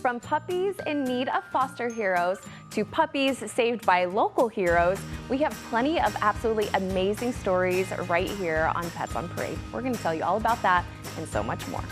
From puppies in need of foster heroes to puppies saved by local heroes, we have plenty of absolutely amazing stories right here on Pets on Parade. We're going to tell you all about that and so much more.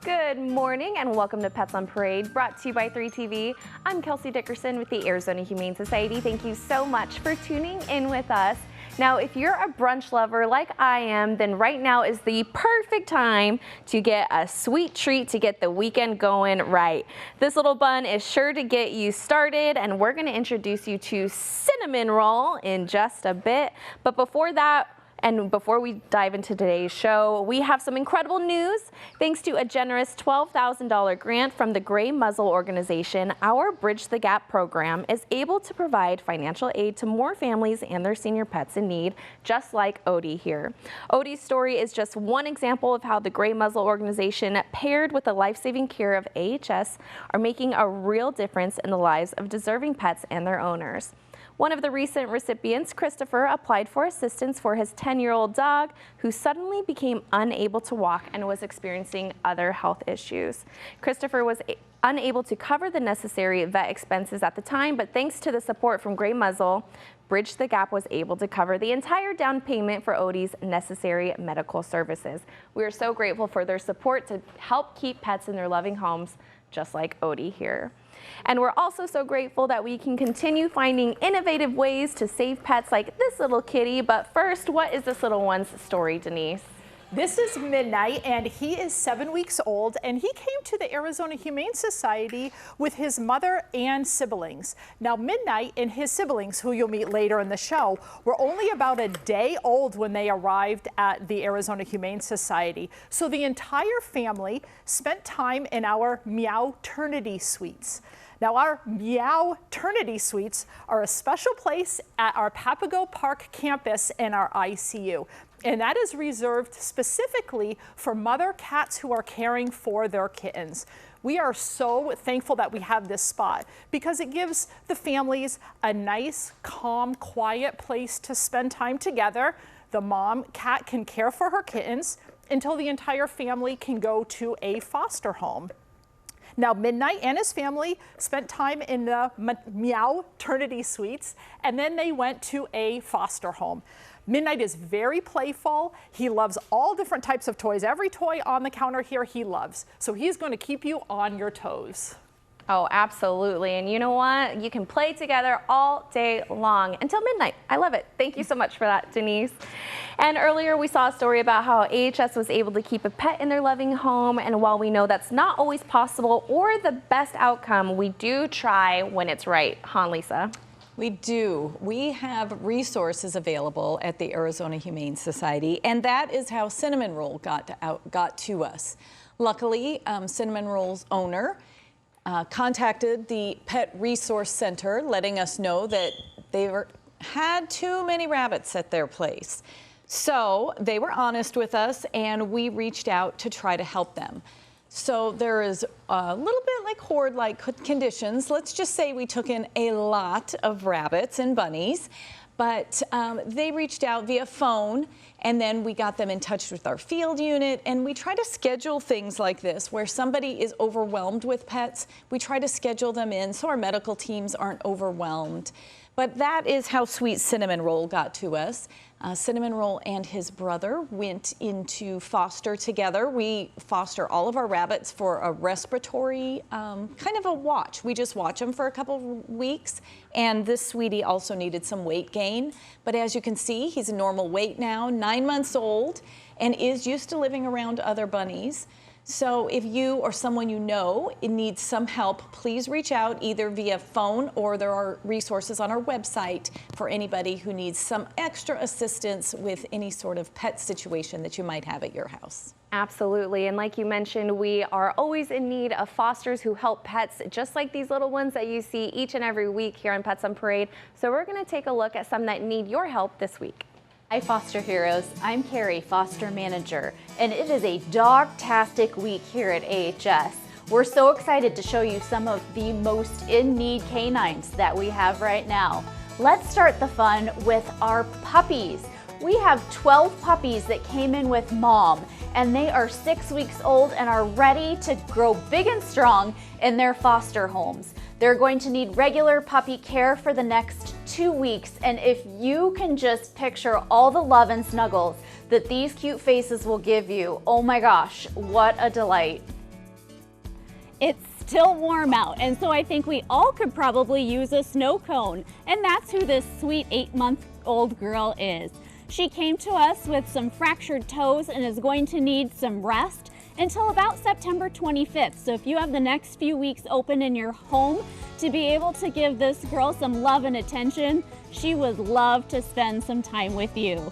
Good morning and welcome to Pets on Parade, brought to you by 3TV. I'm Kelsey Dickerson with the Arizona Humane Society. Thank you so much for tuning in with us. Now, if you're a brunch lover like I am, then right now is the perfect time to get a sweet treat to get the weekend going right. This little bun is sure to get you started, and we're going to introduce you to cinnamon roll in just a bit. But before that, and before we dive into today's show, we have some incredible news. Thanks to a generous $12,000 grant from the Gray Muzzle organization, our Bridge the Gap program is able to provide financial aid to more families and their senior pets in need, just like Odie here. Odie's story is just one example of how the Gray Muzzle organization, paired with the life-saving care of AHS, are making a real difference in the lives of deserving pets and their owners. One of the recent recipients, Christopher, applied for assistance for his 10-year-old dog who suddenly became unable to walk and was experiencing other health issues. Christopher was unable to cover the necessary vet expenses at the time, but thanks to the support from Gray Muzzle, Bridge the Gap was able to cover the entire down payment for Odie's necessary medical services. We are so grateful for their support to help keep pets in their loving homes, just like Odie here. And we're also so grateful that we can continue finding innovative ways to save pets like this little kitty. But first, what is this little one's story, Denise? This is Midnight, and he is 7 weeks old, and he came to the Arizona Humane Society with his mother and siblings. Now, Midnight and his siblings, who you'll meet later in the show, were only about a day old when they arrived at the Arizona Humane Society. So the entire family spent time in our Meow-ternity suites. Now, our Meow-ternity suites are a special place at our Papago Park campus in our ICU. And that is reserved specifically for mother cats who are caring for their kittens. We are so thankful that we have this spot because it gives the families a nice, calm, quiet place to spend time together. The mom cat can care for her kittens until the entire family can go to a foster home. Now, Midnight and his family spent time in the Meow-ternity suites, and then they went to a foster home. Midnight is very playful. He loves all different types of toys. Every toy on the counter here he loves. So he's going to keep you on your toes. Oh, absolutely. And you know what? You can play together all day long until midnight. I love it. Thank you so much for that, Denise. And earlier we saw a story about how AHS was able to keep a pet in their loving home. And while we know that's not always possible or the best outcome, we do try when it's right. Huh, Lisa? We do. We have resources available at the Arizona Humane Society, and that is how Cinnamon Roll got to us. Luckily, Cinnamon Roll's owner contacted the Pet Resource Center, letting us know that they had too many rabbits at their place. So they were honest with us, and we reached out to try to help them. So there is a little bit like horde-like conditions. Let's just say we took in a lot of rabbits and bunnies, but they reached out via phone, and then we got them in touch with our field unit, and we try to schedule things like this where somebody is overwhelmed with pets. We try to schedule them in so our medical teams aren't overwhelmed. But that is how sweet Cinnamon Roll got to us. Cinnamon Roll and his brother went into foster together. We foster all of our rabbits for a respiratory kind of a watch. We just watch them for a couple of weeks. And this sweetie also needed some weight gain. But as you can see, he's a normal weight now, 9 months old, and is used to living around other bunnies. So if you or someone you know needs some help, please reach out either via phone or there are resources on our website for anybody who needs some extra assistance with any sort of pet situation that you might have at your house. Absolutely. And like you mentioned, we are always in need of fosters who help pets, just like these little ones that you see each and every week here on Pets on Parade. So we're going to take a look at some that need your help this week. Hi Foster Heroes, I'm Carrie, Foster Manager, and it is a dog-tastic week here at AHS. We're so excited to show you some of the most in-need canines that we have right now. Let's start the fun with our puppies. We have 12 puppies that came in with mom, and they are 6 weeks old and are ready to grow big and strong in their foster homes. They're going to need regular puppy care for the next 2 weeks, and if you can just picture all the love and snuggles that these cute faces will give you, oh my gosh, what a delight. It's still warm out, and so I think we all could probably use a snow cone, and that's who this sweet 8-month-old girl is. She came to us with some fractured toes and is going to need some rest until about September 25th. So if you have the next few weeks open in your home to be able to give this girl some love and attention, she would love to spend some time with you.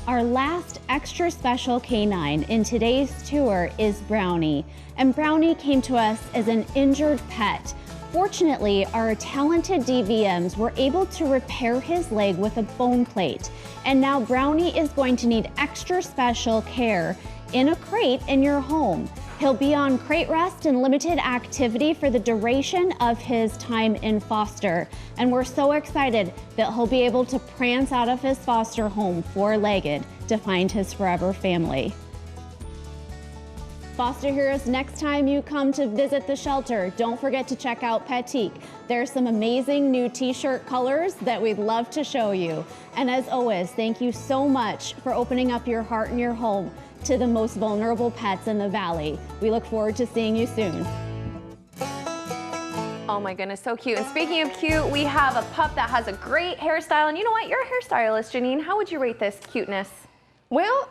Our last extra special canine in today's tour is Brownie, and Brownie came to us as an injured pet. Fortunately, our talented DVMs were able to repair his leg with a bone plate, and now Brownie is going to need extra special care in a crate in your home. He'll be on crate rest and limited activity for the duration of his time in foster, and we're so excited that he'll be able to prance out of his foster home four-legged to find his forever family. Foster Heroes, next time you come to visit the shelter, don't forget to check out Petique. There's some amazing new t-shirt colors that we'd love to show you. And as always, thank you so much for opening up your heart and your home to the most vulnerable pets in the Valley. We look forward to seeing you soon. Oh my goodness, so cute. And speaking of cute, we have a pup that has a great hairstyle. And you know what? You're a hairstylist, Janine. How would you rate this cuteness? Well,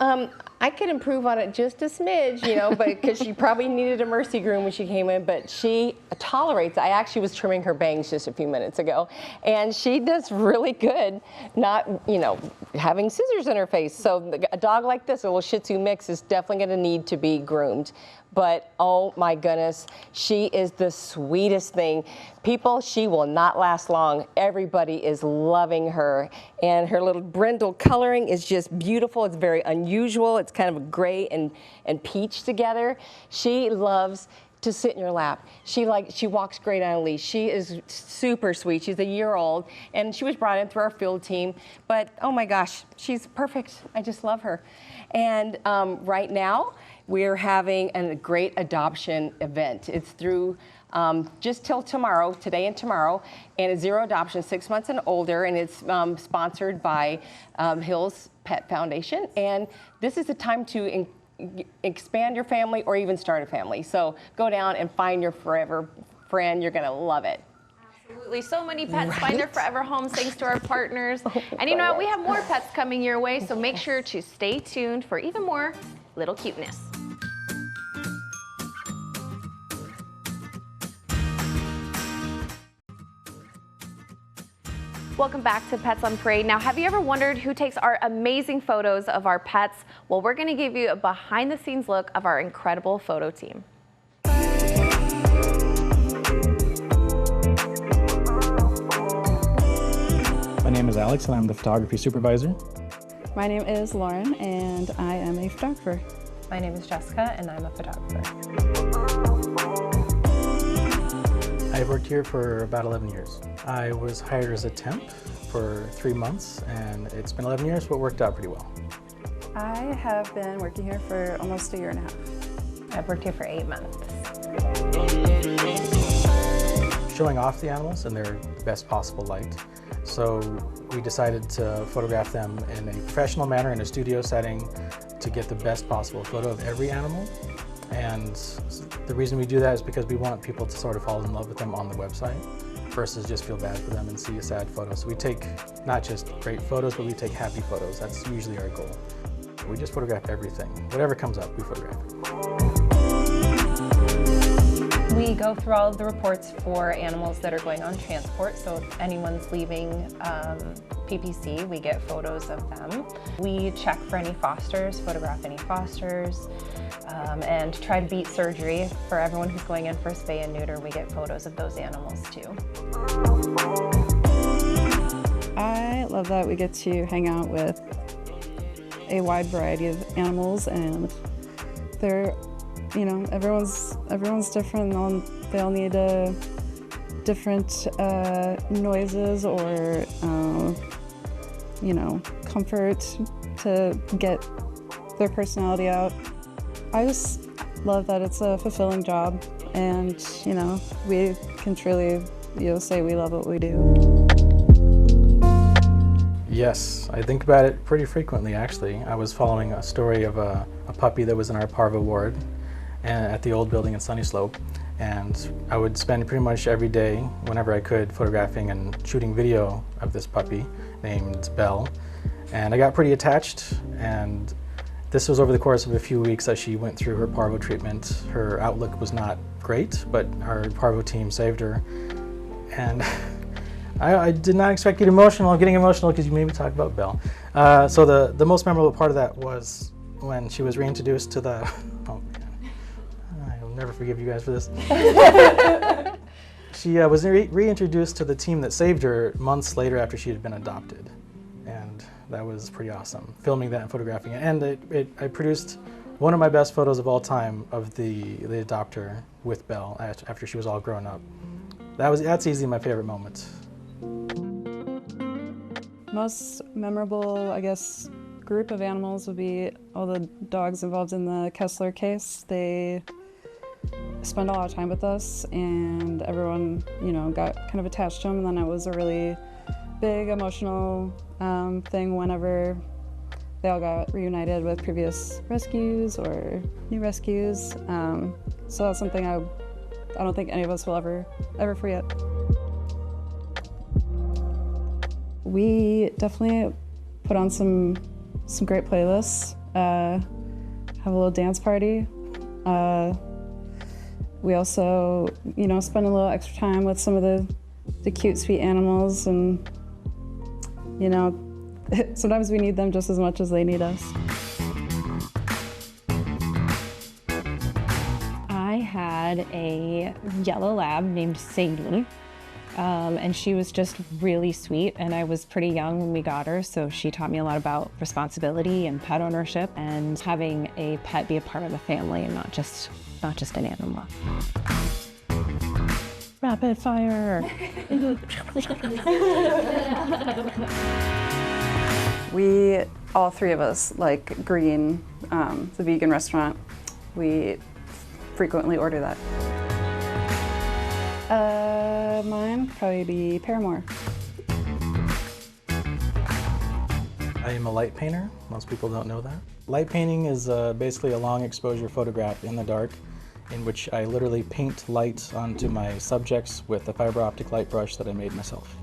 I could improve on it just a smidge, you know, but because she probably needed a mercy groom when she came in, but she tolerates. I actually was trimming her bangs just a few minutes ago, and she does really good not, you know, having scissors in her face. So a dog like this, a little Shih Tzu mix, is definitely going to need to be groomed. But oh my goodness, she is the sweetest thing. People, she will not last long. Everybody is loving her. And her little brindle coloring is just beautiful. It's very unusual. It's kind of a gray and peach together. She loves to sit in your lap. She walks great on a leash. She is super sweet. She's a year old, and she was brought in through our field team. But oh my gosh, she's perfect. I just love her. And right now, we're having a great adoption event. It's through just till tomorrow, today and tomorrow, and it's zero adoption, 6 months and older, and it's sponsored by Hills Pet Foundation. And this is the time to expand your family or even start a family. So go down and find your forever friend. You're gonna love it. Absolutely. So many pets find their forever homes thanks to our partners. And you know what? We have more pets coming your way, so make sure to stay tuned for even more little cuteness. Welcome back to Pets on Parade. Now, have you ever wondered who takes our amazing photos of our pets? Well, we're going to give you a behind-the-scenes look of our incredible photo team. My name is Alex, and I'm the photography supervisor. My name is Lauren, and I am a photographer. My name is Jessica, and I'm a photographer. I've worked here for about 11 years. I was hired as a temp for 3 months, and it's been 11 years, but it worked out pretty well. I have been working here for almost a year and a half. I've worked here for 8 months. Showing off the animals in their best possible light. So we decided to photograph them in a professional manner in a studio setting to get the best possible photo of every animal. And the reason we do that is because we want people to sort of fall in love with them on the website versus just feel bad for them and see a sad photo. So we take not just great photos, but we take happy photos. That's usually our goal. We just photograph everything. Whatever comes up, we photograph it. We go through all of the reports for animals that are going on transport. So if anyone's leaving PPC, we get photos of them. We check for any fosters, photograph any fosters, and try to beat surgery. For everyone who's going in for a spay and neuter, we get photos of those animals too. I love that we get to hang out with a wide variety of animals, and they're, you know, everyone's different. They all need different noises or you know, comfort to get their personality out. I just love that it's a fulfilling job, and you know, we can truly, you know, say we love what we do. Yes, I think about it pretty frequently actually. I was following a story of a puppy that was in our parvo ward and at the old building in Sunny Slope, and I would spend pretty much every day, whenever I could, photographing and shooting video of this puppy named Belle. And I got pretty attached, and this was over the course of a few weeks as she went through her parvo treatment. Her outlook was not great, but our parvo team saved her. And I did not expect to get emotional. I'm getting emotional because you made me talk about Belle. So the most memorable part of that was when she was reintroduced to the, oh man, I will never forgive you guys for this. She was reintroduced to the team that saved her months later after she had been adopted. And that was pretty awesome, filming that and photographing it. And I produced one of my best photos of all time of the adopter with Belle after she was all grown up. That's easily my favorite moment. Most memorable, I guess, group of animals would be all the dogs involved in the Kessler case. They spend a lot of time with us, and everyone, you know, got kind of attached to them. And then it was a really big emotional thing whenever they all got reunited with previous rescues or new rescues. So that's something I don't think any of us will ever forget. We definitely put on some great playlists, have a little dance party. We also, you know, spend a little extra time with some of the cute, sweet animals, and, you know, sometimes we need them just as much as they need us. I had a yellow lab named Sadie, and she was just really sweet, and I was pretty young when we got her, so she taught me a lot about responsibility and pet ownership and having a pet be a part of the family and not just an animal. Rapid fire. We, all three of us, like Green, the vegan restaurant. We frequently order that. Mine probably be Paramore. I am a light painter. Most people don't know that. Light painting is basically a long exposure photograph in the dark in which I literally paint light onto my subjects with a fiber optic light brush that I made myself.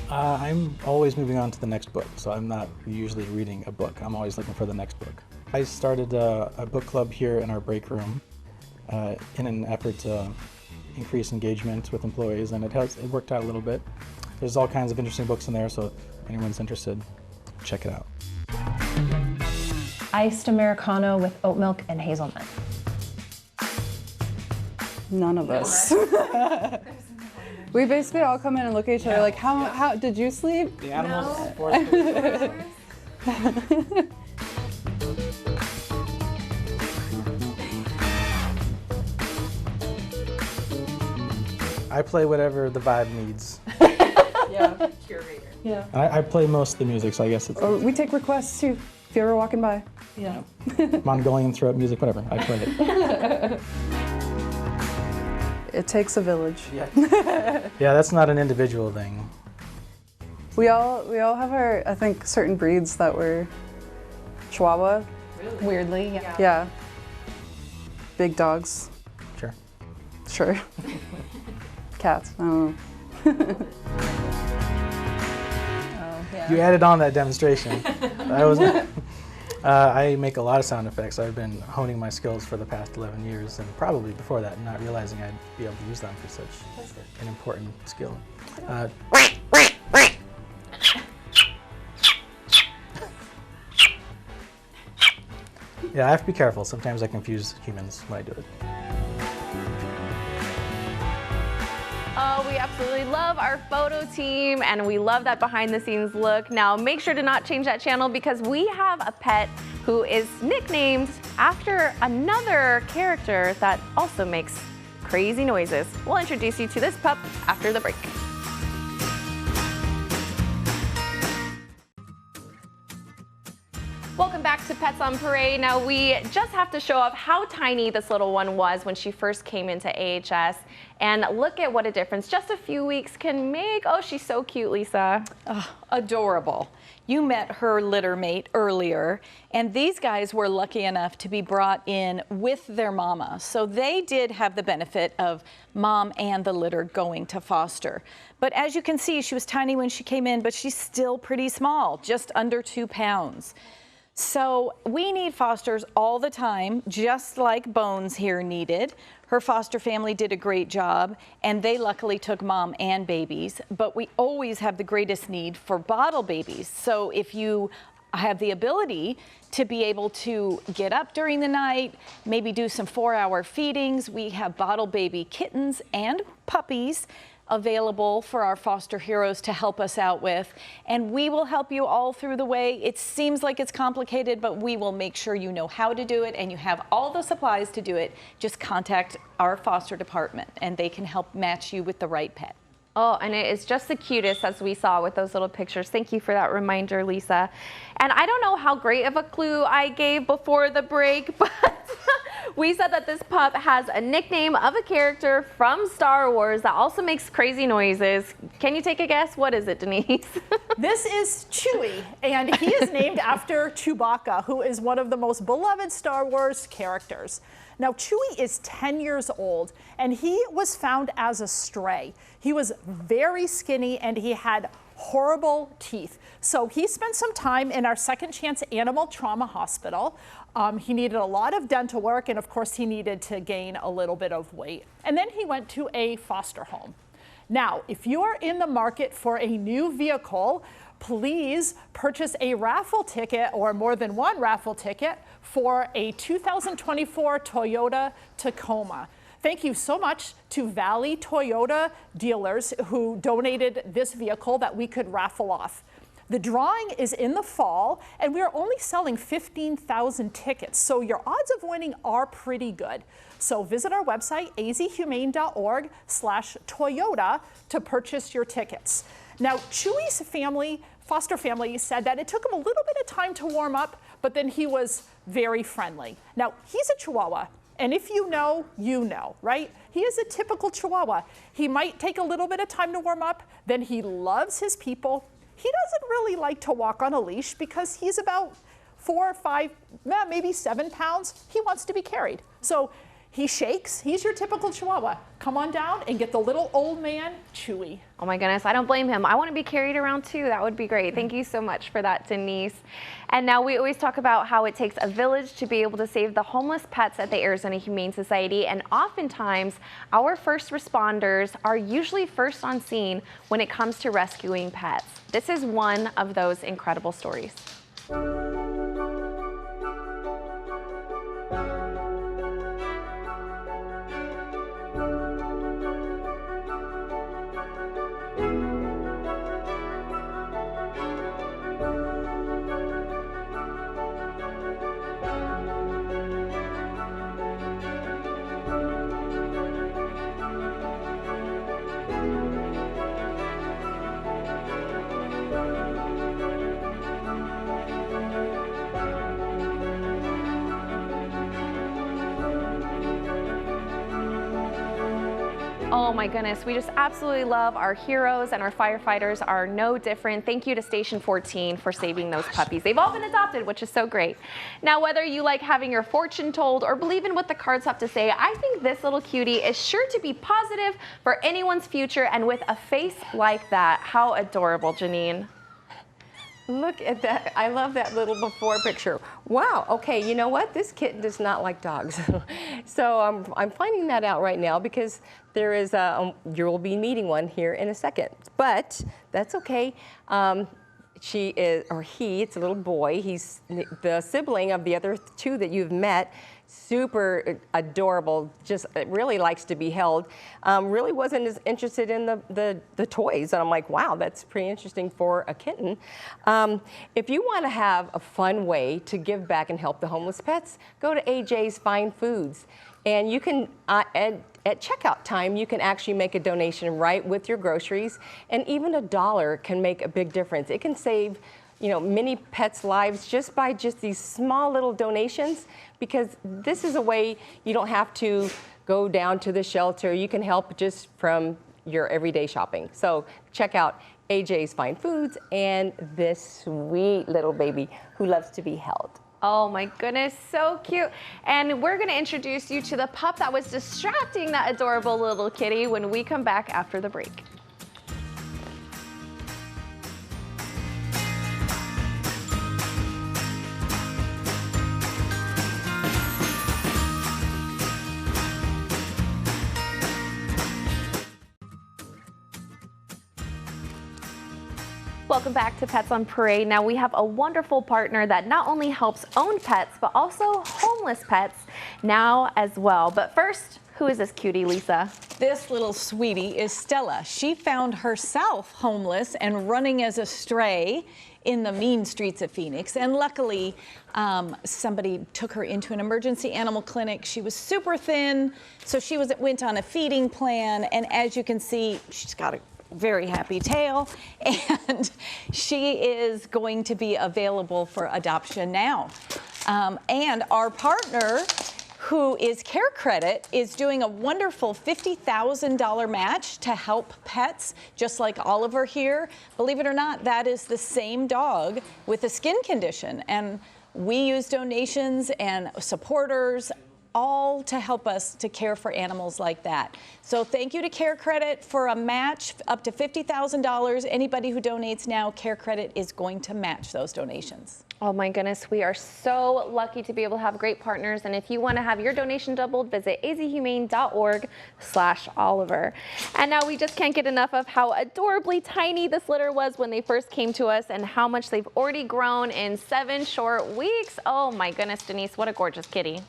I'm always moving on to the next book, so I'm not usually reading a book. I'm always looking for the next book. I started a book club here in our break room in an effort to increase engagement with employees, and it worked out a little bit. There's all kinds of interesting books in there, so if anyone's interested, check it out. Iced Americano with oat milk and hazelnut. None of us. We basically all come in and look at each other like, how did you sleep? The animals. I play whatever the vibe needs. Yeah. Curator. Yeah. I play most of the music, so I guess it's... Or we take requests too, if you're ever walking by. Yeah. Mongolian throat music, whatever, I play it. It takes a village. Yeah. Yeah, that's not an individual thing. We all have our, I think, certain breeds that were Chihuahua. Really? Weirdly, yeah. Yeah. Big dogs. Sure. Sure. Cats, I don't know. You added on that demonstration. I make a lot of sound effects. I've been honing my skills for the past 11 years, and probably before that, not realizing I'd be able to use them for such an important skill. Yeah, I have to be careful. Sometimes I confuse humans when I do it. Oh, we absolutely love our photo team, and we love that behind the scenes look. Now, make sure to not change that channel because we have a pet who is nicknamed after another character that also makes crazy noises. We'll introduce you to this pup after the break. Welcome back to Pets on Parade. Now we just have to show off how tiny this little one was when she first came into AHS. And look at what a difference just a few weeks can make. Oh, she's so cute, Lisa. Oh, adorable. You met her litter mate earlier, and these guys were lucky enough to be brought in with their mama. So they did have the benefit of mom and the litter going to foster. But as you can see, she was tiny when she came in, but she's still pretty small, just under 2 pounds. So we need fosters all the time, just like Bones here needed. Her foster family did a great job, and they luckily took mom and babies, but we always have the greatest need for bottle babies. So if you have the ability to be able to get up during the night, maybe do some 4-hour feedings, we have bottle baby kittens and puppies available for our foster heroes to help us out with, and we will help you all through the way. It seems like it's complicated, but we will make sure you know how to do it and you have all the supplies to do it. Just contact our foster department and they can help match you with the right pet. Oh, and it is just the cutest, as we saw with those little pictures. Thank you for that reminder, Lisa. And I don't know how great of a clue I gave before the break, but we said that this pup has a nickname of a character from Star Wars that also makes crazy noises. Can you take a guess? What is it, Denise? This is Chewie, and he is named after Chewbacca, who is one of the most beloved Star Wars characters. Now, Chewie is 10 years old, and he was found as a stray. He was very skinny, and he had horrible teeth. So he spent some time in our Second Chance Animal Trauma Hospital. He needed a lot of dental work, and of course, he needed to gain a little bit of weight. And then he went to a foster home. Now, if you are in the market for a new vehicle, please purchase a raffle ticket or more than one raffle ticket for a 2024 Toyota Tacoma. Thank you so much to Valley Toyota dealers who donated this vehicle that we could raffle off. The drawing is in the fall, and we are only selling 15,000 tickets, so your odds of winning are pretty good. So visit our website, azhumane.org/Toyota, to purchase your tickets. Now, Chewie's family, foster family, said that it took him a little bit of time to warm up, but then he was very friendly. Now, he's a Chihuahua, and if you know, right? He is a typical Chihuahua. He might take a little bit of time to warm up, then he loves his people. He doesn't really like to walk on a leash because he's about 4 or 5, maybe 7 pounds. He wants to be carried. So he shakes. He's your typical Chihuahua. Come on down and get the little old man, Chewie. Oh my goodness, I don't blame him. I want to be carried around too. That would be great. Thank you so much for that, Denise. And now we always talk about how it takes a village to be able to save the homeless pets at the Arizona Humane Society. And oftentimes, our first responders are usually first on scene when it comes to rescuing pets. This is one of those incredible stories. Oh my goodness, we just absolutely love our heroes, and our firefighters are no different. Thank you to Station 14 for saving those puppies. They've all been adopted, which is so great. Now, whether you like having your fortune told or believe in what the cards have to say, I think this little cutie is sure to be positive for anyone's future, and with a face like that, how adorable, Janine. Look at that. I love that little before picture. Wow. Okay, you know what? This kitten does not like dogs. So I'm finding that out right now because there is you will be meeting one here in a second. But that's okay. she is, or he, it's a little boy. He's the sibling of the other two that you've met. Super adorable, just really likes to be held. Really wasn't as interested in the toys. And I'm like, wow, that's pretty interesting for a kitten. If you want to have a fun way to give back and help the homeless pets, go to AJ's Fine Foods. And you can, at checkout time, you can actually make a donation right with your groceries. And even $1 can make a big difference. It can save, you know, many pets' lives just by these small little donations, because this is a way you don't have to go down to the shelter. You can help just from your everyday shopping. So check out AJ's Fine Foods and this sweet little baby who loves to be held. Oh my goodness, so cute. And we're gonna introduce you to the pup that was distracting that adorable little kitty when we come back after the break. Welcome back to Pets on Parade. Now we have a wonderful partner that not only helps own pets, but also homeless pets now as well. But first, who is this cutie, Lisa? This little sweetie is Stella. She found herself homeless and running as a stray in the mean streets of Phoenix. And luckily, somebody took her into an emergency animal clinic. She was super thin, so she went on a feeding plan. And as you can see, she's got a very happy tail, and she is going to be available for adoption now. And our partner, who is Care Credit, is doing a wonderful $50,000 match to help pets, just like Oliver here. Believe it or not, that is the same dog with a skin condition. And we use donations and supporters all to help us to care for animals like that. So thank you to Care Credit for a match up to $50,000. Anybody who donates now, Care Credit is going to match those donations. Oh my goodness, we are so lucky to be able to have great partners. And if you want to have your donation doubled, visit azhumane.org/Oliver. And now we just can't get enough of how adorably tiny this litter was when they first came to us and how much they've already grown in 7 short weeks. Oh my goodness, Denise, what a gorgeous kitty.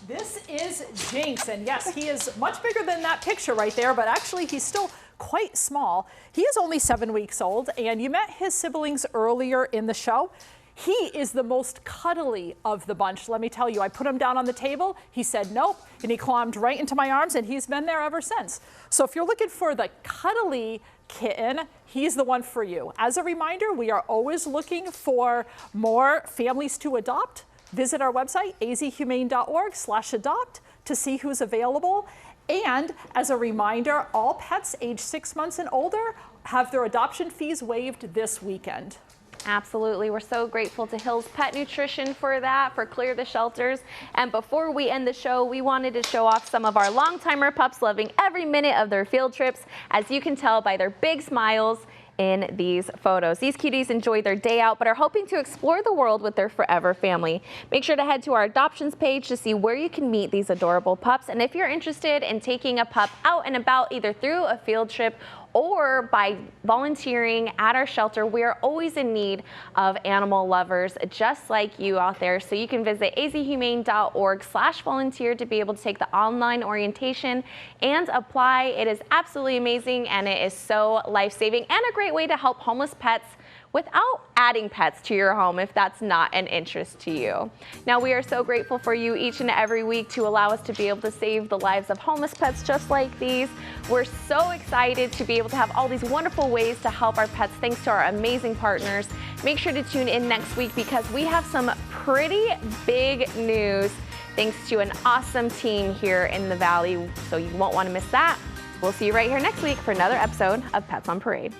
This is Jinx, and yes, he is much bigger than that picture right there, but actually he's still quite small. He is only 7 weeks old, and you met his siblings earlier in the show. He is the most cuddly of the bunch. Let me tell you, I put him down on the table, he said nope, and he climbed right into my arms, and he's been there ever since. So if you're looking for the cuddly kitten, he's the one for you. As a reminder, we are always looking for more families to adopt. Visit our website, azhumane.org/adopt, to see who's available. And as a reminder, all pets age 6 months and older have their adoption fees waived this weekend. Absolutely. We're so grateful to Hill's Pet Nutrition for that, for Clear the Shelters. And before we end the show, we wanted to show off some of our long-timer pups loving every minute of their field trips, as you can tell by their big smiles in these photos. These cuties enjoy their day out, but are hoping to explore the world with their forever family. Make sure to head to our adoptions page to see where you can meet these adorable pups. And if you're interested in taking a pup out and about, either through a field trip or by volunteering at our shelter, we are always in need of animal lovers just like you out there. So you can visit azhumane.org/volunteer to be able to take the online orientation and apply. It is absolutely amazing, and it is so life-saving and a great way to help homeless pets without adding pets to your home if that's not an interest to you. Now, we are so grateful for you each and every week to allow us to be able to save the lives of homeless pets just like these. We're so excited to be able to have all these wonderful ways to help our pets thanks to our amazing partners. Make sure to tune in next week because we have some pretty big news thanks to an awesome team here in the Valley, so you won't want to miss that. We'll see you right here next week for another episode of Pets on Parade.